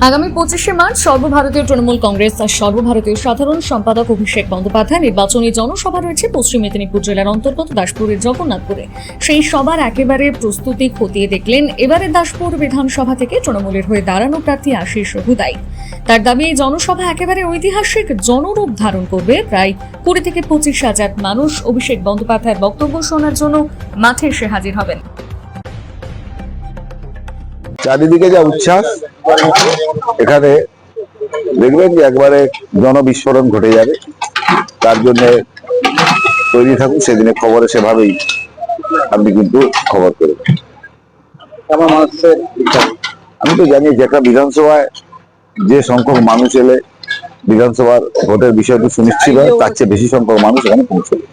আগামী 25শে মার্চ সর্বভারতীয় তৃণমূল কংগ্রেস আর সর্বভারতীয় সাধারণ সম্পাদক অভিষেক বন্দ্যোপাধ্যায় নির্বাচনী জনসভা রয়েছে পশ্চিম মেদিনীপুর জেলার অন্তর্গত দাসপুরের জগন্নাথপুরে। সেই সভার একেবারে প্রস্তুতি খতিয়ে দেখলেন এবারে দাসপুর বিধানসভা থেকে তৃণমূলের হয়ে দাঁড়ানো প্রার্থী আশিস হুদাই। তার দাবি এই জনসভা একেবারে ঐতিহাসিক জনরূপ ধারণ করবে। প্রায় 20 থেকে 25 হাজার মানুষ অভিষেক বন্দ্যোপাধ্যায়ের বক্তব্য শোনার জন্য মাঠে এসে হাজির হবেন। চারিদিকে যা উচ্ছ্বাস, এখানে দেখবেন যে একবারে জনবিস্ফোরণ ঘটে যাবে। তার জন্য তৈরি থাকুন, সেদিনে খবরে সেভাবেই আপনি কিন্তু খবর করবেন। আমি তো জানি যে একটা বিধানসভায় যে সংখ্যক মানুষ এলে বিধানসভার ভোটের বিষয়টি সুনিশ্চিত হয়, তার চেয়ে বেশি সংখ্যক মানুষ এখানে পৌঁছবে।